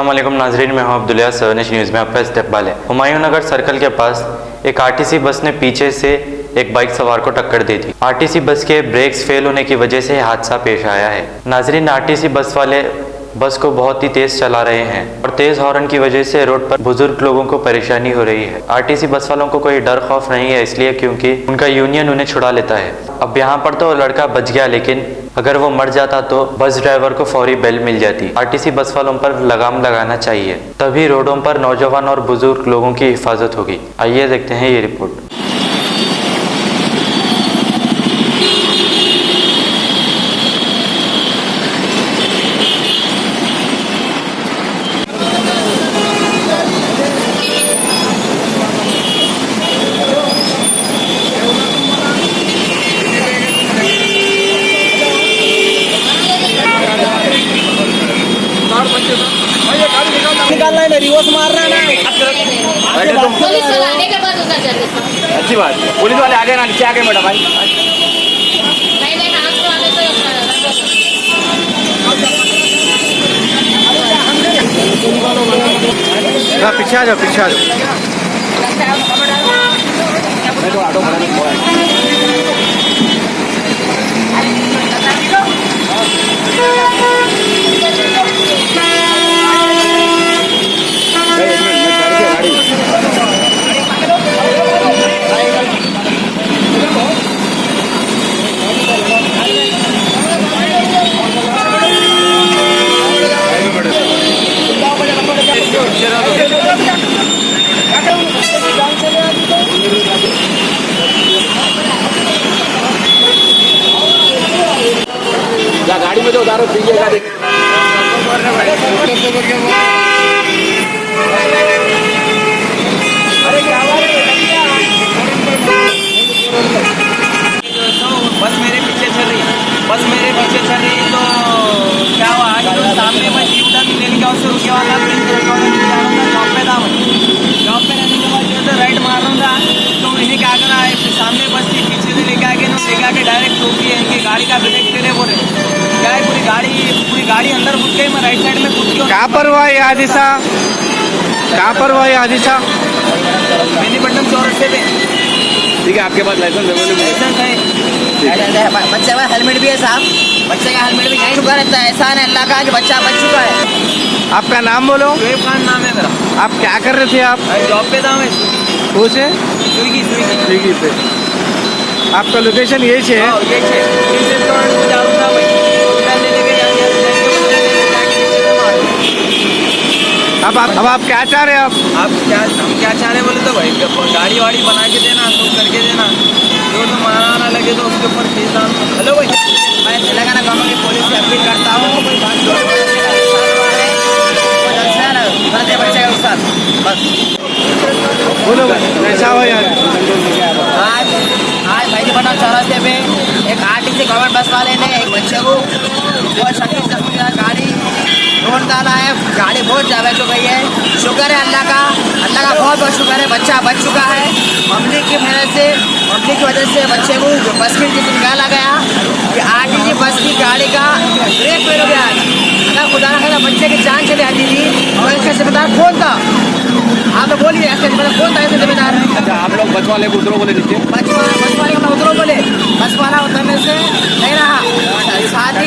अस्सलाम वालेकुम नाजरीन, मैं हूं अब्दुल्ला। सवनिश न्यूज़ में आपका इस्तकबाल है। हुमायूं नगर सर्कल के पास एक आरटीसी बस ने पीछे से एक बाइक सवार को टक्कर दी थी। आरटीसी बस के ब्रेक्स फेल होने की वजह से हादसा पेश आया है। नाजरीन, आरटीसी बस वाले बस को बहुत ही तेज चला रहे हैं और तेज हॉर्न की वजह से रोड पर बुजुर्ग लोगों को परेशानी हो रही है। आरटीसी बस वालों को कोई डर खौफ नहीं है, इसलिए क्योंकि उनका यूनियन उन्हें छुड़ा लेता है। अब यहाँ पर तो लड़का बच गया, लेकिन अगर वो मर जाता तो बस ड्राइवर को फौरी बेल मिल जाती। आरटीसी बस वालों पर लगाम लगाना चाहिए, तभी रोडों पर नौजवान और बुजुर्ग लोगों की हिफाजत होगी। आइए देखते हैं ये रिपोर्ट। निकालना है, रिवर्स मारना है ना। पुलिस वाला आने के बाद उसका सर्विस। अच्छी बात, पुलिस वाले आगे ना नीचे आगे मैडम भाई। नहीं नाच को आने से पीछे आ जाओ, पीछे आ जाओ। गाड़ी में जो उधारो पीजिएगा देख। बस मेरे पीछे चल रही है, बस मेरे पीछे चल रही है। तो क्या हुआ, जो सामने मैं जीवता ले लिया उससे रुके वाला जॉब पे था। जॉब पे रहने के बाद जो राइट मार रहा था, तो इन्हें क्या करना है, सामने बस थी, पीछे से लेके आके डायरेक्ट ठोक दिए। इनकी गाड़ी का ब्रेक फेले बोले, क्या है पूरी गाड़ी अंदर घुस गई। मैं राइट साइड में घुस गया। कहाँ पर हुआ ये हादसा? कहाँ पर हुआ ये हादसा? बेनीपट्टनम चौरस्ते पे। ठीक है, आपके पास लाइसेंस है? लाइसेंस है। बच्चे का हेलमेट भी है साहब, बच्चे का हेलमेट भी नहीं रुका रहता है। एहसान है अल्लाह का कि बच्चा बच चुका है। आपका नाम बोलो। शुएब खान नाम है मेरा। आप क्या कर रहे थे? आप जॉब पे था मैं। वो से स्विगी पे। आपका लोकेशन यही है? ये रेस्टोरेंट में जा रहा था भाई। अब आप क्या चाह रहे हैं? हम क्या चाह रहे बोले तो भाई गाड़ी वाड़ी बना के देना, तो करके देना। जो तो मारा लगे तो उसके ऊपर केस डाल। हेलो भाई, मैं तेलंगाना गवर्नमेंट की पुलिस से अपील करता हूँ, बच्चे के साथ बस बोलो ऐसा हो यार। आज मेहदीपट्टनम चौरास्ते पे एक आरटीसी गवर्नमेंट बस वाले ने एक बच्चे को बहुत शक्ति से गाड़ी रोड डाला है। गाड़ी बहुत ज़्यादा हो गई है। शुक्र है अल्लाह का बहुत बहुत शुक्र है, बच्चा बच चुका है। पब्लिक की मेहनत से, पब्लिक की वजह से बच्चे को जो बस की जिसे निकाला गया, कि आरटीसी बस की गाड़ी का ब्रेक फेल हो गया। अगर खुदा ना खाना बच्चे की जान चली आती थी और इसका जिम्मेदार कौन था? आप लोग बोलिए, इसका जिम्मेदार कौन था? ऐसे जिम्मेदार अच्छा, आप लोग बस वाले को उतरो बोले नीचे? बस वाले को उतरो बोले, बस वाला उतरने से नहीं रहा। साथ ही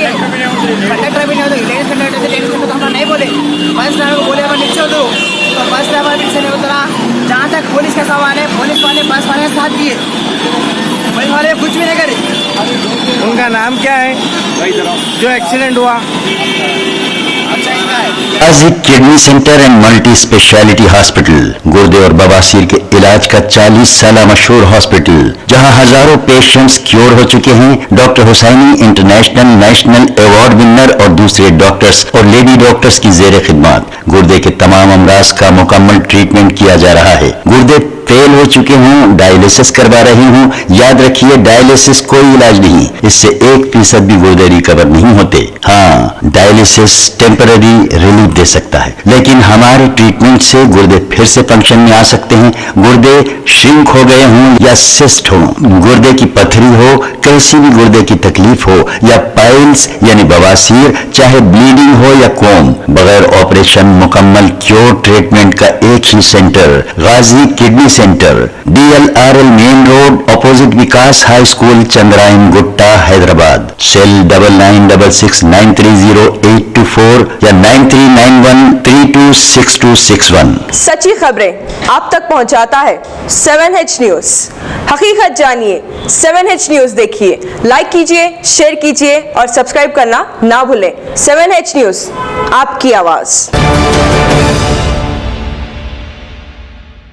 कंडक्टर भी नहीं होते, लेडीज कंडक्टर तो हम नहीं बोले। बस ड्राइवर को बोले मैं नीचे उतरो, तो बस ड्राइवर नीचे नहीं उतरा। जहाँ तक पुलिस का सवाल है, पुलिस वाले बस वाले साथ दिए, पुलिस वाले कुछ भी नहीं करे। उनका नाम क्या है जो एक्सीडेंट हुआ? आजिक kidney centre and multi speciality hospital, गुर्दे और बवासीर के इलाज का 40 साल मशहूर हॉस्पिटल, जहां हजारों पेशेंट्स क्योर हो चुके हैं। Doctor Husaini international national award winner और दूसरे डॉक्टर्स और लेडी डॉक्टर्स की जेर खिदमत गुर्दे के तमाम अमराज का मुकम्मल ट्रीटमेंट किया जा रहा है। गुर्दे फेल हो चुके हों, डायलिसिस करवा रहे हों, याद रखिए डायलिसिस कोई इलाज नहीं, इससे 1% भी गुर्दे रिकवर नहीं होते। हाँ, डायलिसिस टेम्पररी रिलीफ दे सकता है, लेकिन हमारे ट्रीटमेंट से गुर्दे फिर से फंक्शन में आ सकते हैं। गुर्दे श्रिंक हो गए हों या सिस्ट हो, गुर्दे की पथरी हो, कैसी भी गुर्दे की तकलीफ हो, या पाइल्स यानी बवासीर, चाहे ब्लीडिंग हो या कोम, बगैर ऑपरेशन मुकम्मल क्योर ट्रीटमेंट का एक ही centre, Ghazi kidney centre, DLRL main road, opposite Vikas high school, Chandrayangutta, Hyderabad. Cell 9966930824 या 9391326261। सच्ची खबरें आप तक पहुंचाता है 7H न्यूज। हकीकत जानिए, 7H न्यूज देखिए, लाइक कीजिए, शेयर कीजिए और सब्सक्राइब करना ना भूलें। 7H न्यूज, आपकी आवाज।